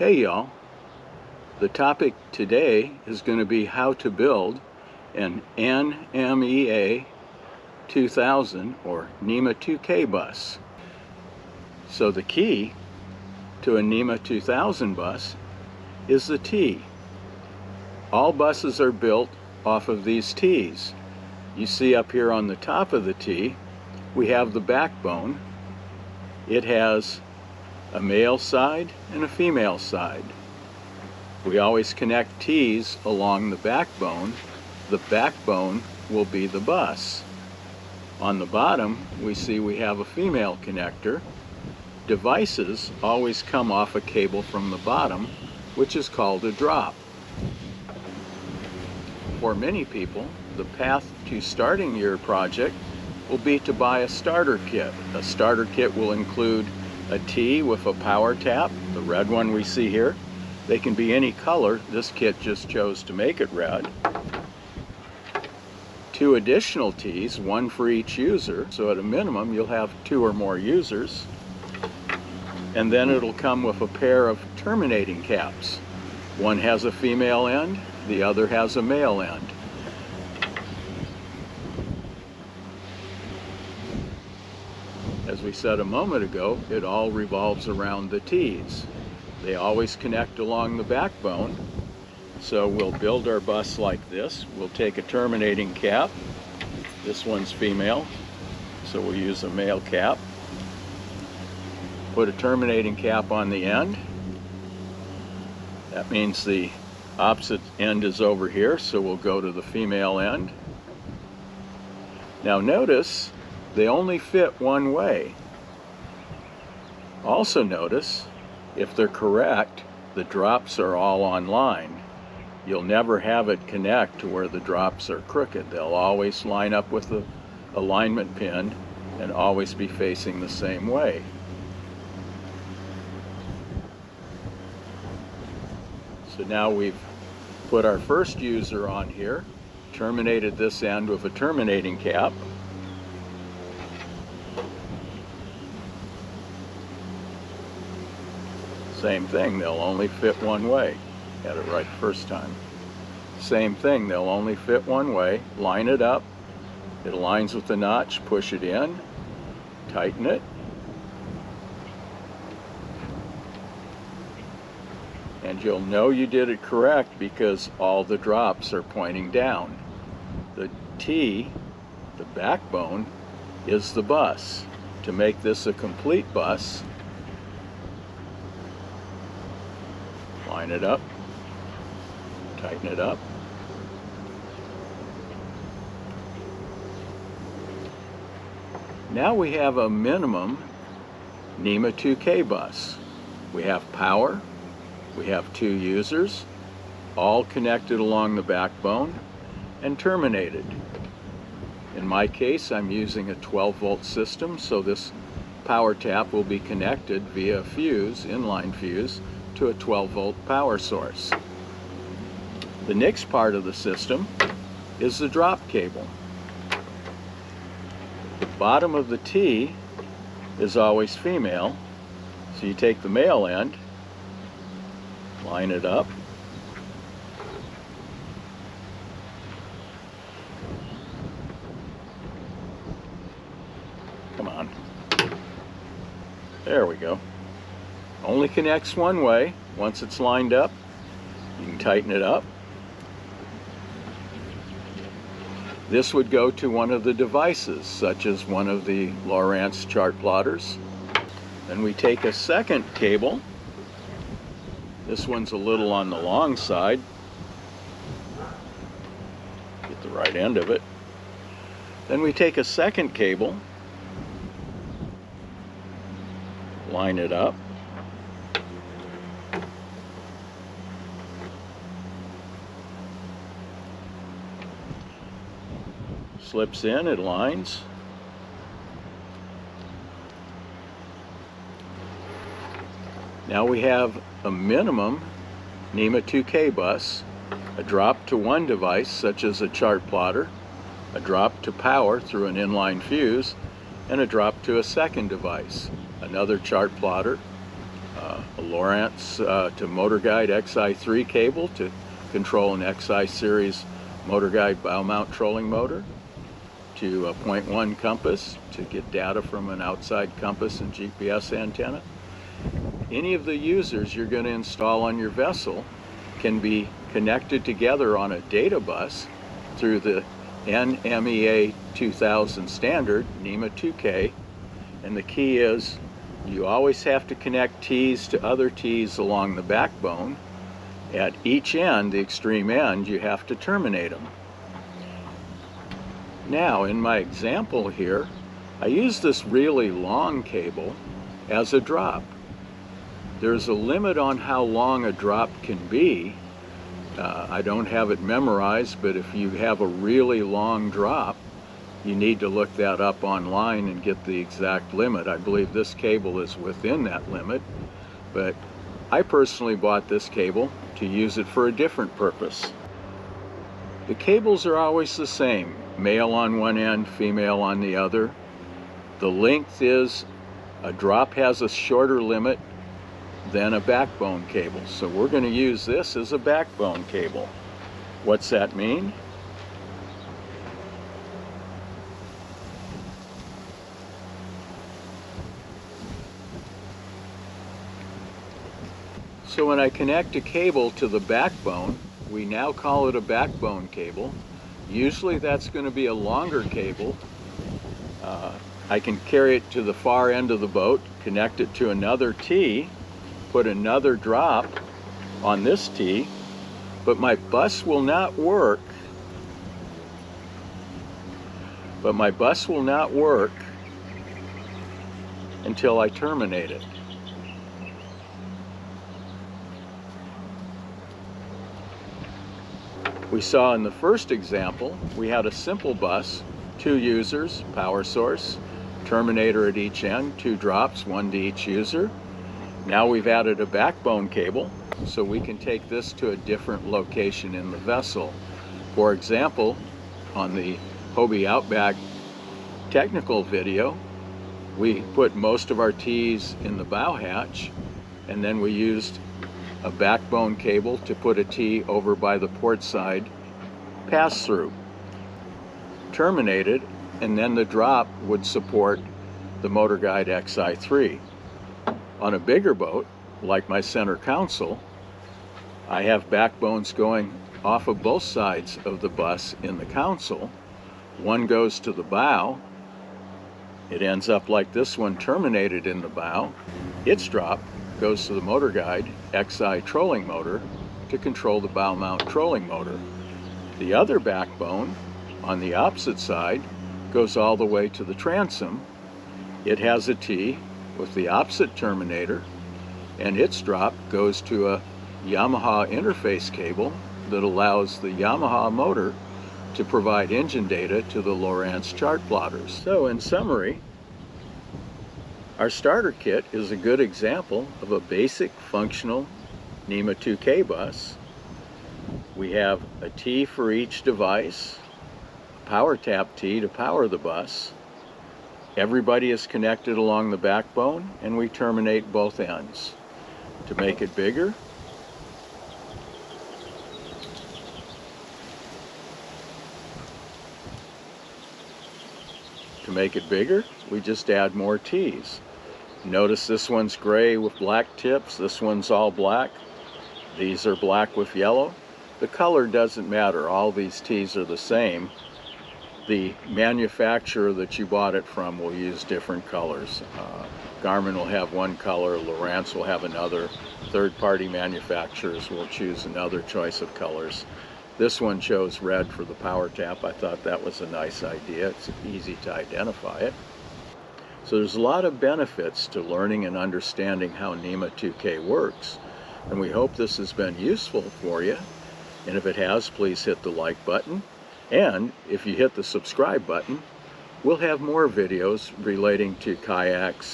Hey y'all, the topic today is going to be how to build an NMEA 2000 or NMEA2K bus. So the key to a NMEA 2000 bus is the T. All buses are built off of these T's. You see up here on the top of the T, we have the backbone. It has a male side and a female side. We always connect T's along the backbone. The backbone will be the bus. On the bottom, we see we have a female connector. Devices always come off a cable from the bottom, which is called a drop. For many people, the path to starting your project will be to buy a starter kit. A starter kit will include a T with a power tap, the red one we see here. They can be any color. This kit just chose to make it red. 2 additional T's, 1 for each user, so at a minimum you'll have 2 or more users. And then it'll come with a pair of terminating caps. One has a female end, the other has a male end. As we said a moment ago, it all revolves around the T's. They always connect along the backbone. So we'll build our bus like this. We'll take a terminating cap. This one's female, so we'll use a male cap. Put a terminating cap on the end. That means the opposite end is over here, so we'll go to the female end. Now notice, they only fit one way. Also notice, if they're correct, the drops are all on line. You'll never have it connect to where the drops are crooked. They'll always line up with the alignment pin and always be facing the same way. So now we've put our first user on here, terminated this end with a terminating cap. Same thing, they'll only fit one way. Got it right first time. Same thing, they'll only fit one way. Line it up. It aligns with the notch, push it in, tighten it. And you'll know you did it correct because all the drops are pointing down. The T, the backbone, is the bus. To make this a complete bus, line it up, tighten it up. Now we have a minimum NMEA2K bus. We have power, we have 2 users, all connected along the backbone and terminated. In my case, I'm using a 12-volt system, so this power tap will be connected via a fuse, inline fuse, to a 12-volt power source. The next part of the system is the drop cable. The bottom of the T is always female, so you take the male end, line it up, come on, there we go. Only connects one way. Once it's lined up, you can tighten it up. This would go to one of the devices, such as one of the Lowrance chart plotters. Then we take a second cable. This one's a little on the long side. Get the right end of it. Then we take a second cable, line it up. Slips in, it lines. Now we have a minimum NMEA2K bus, a drop to one device such as a chart plotter, a drop to power through an inline fuse, and a drop to a second device, another chart plotter, a Lowrance to Motor Guide XI3 cable to control an XI series Motor Guide bow mount trolling motor, to a 0.1 compass to get data from an outside compass and GPS antenna. Any of the users you're going to install on your vessel can be connected together on a data bus through the NMEA2K standard, NMEA2K, and the key is you always have to connect T's to other T's along the backbone. At each end, the extreme end, you have to terminate them. Now, in my example here, I use this really long cable as a drop. There's a limit on how long a drop can be. I don't have it memorized, but if you have a really long drop, you need to look that up online and get the exact limit. I believe this cable is within that limit, but I personally bought this cable to use it for a different purpose. The cables are always the same, male on one end, female on the other. The length is, a drop has a shorter limit than a backbone cable. So we're going to use this as a backbone cable. What's that mean? So when I connect a cable to the backbone, we now call it a backbone cable. Usually that's going to be a longer cable. I can carry it to the far end of the boat, connect it to another T, put another drop on this T, but my bus will not work. Until I terminate it. We saw in the first example, we had a simple bus, 2 users, power source, terminator at each end, 2 drops, 1 to each user. Now we've added a backbone cable, so we can take this to a different location in the vessel. For example, on the Hobie Outback technical video, we put most of our T's in the bow hatch, and then we used a backbone cable to put a T over by the port side pass-through. Terminated, and then the drop would support the Motor Guide XI3. On a bigger boat, like my center console, I have backbones going off of both sides of the bus in the console. One goes to the bow. It ends up like this one, terminated in the bow. Its drop goes to the Motor Guide XI trolling motor to control the bow mount trolling motor. The other backbone on the opposite side goes all the way to the transom. It has a T with the opposite terminator, and its drop goes to a Yamaha interface cable that allows the Yamaha motor to provide engine data to the Lowrance chart plotters. So in summary, our starter kit is a good example of a basic functional NMEA2K bus. We have a T for each device, a power tap T to power the bus. Everybody is connected along the backbone, and we terminate both ends. To make it bigger, we just add more T's. Notice this one's gray with black tips, this one's all black. These are black with yellow. The color doesn't matter, all these T's are the same. The manufacturer that you bought it from will use different colors. Garmin will have one color, Lowrance will have another. Third-party manufacturers will choose another choice of colors. This one chose red for the power tap. I thought that was a nice idea. It's easy to identify it. So there's a lot of benefits to learning and understanding how NMEA2K works. And we hope this has been useful for you. And if it has, please hit the like button. And if you hit the subscribe button, we'll have more videos relating to kayaks,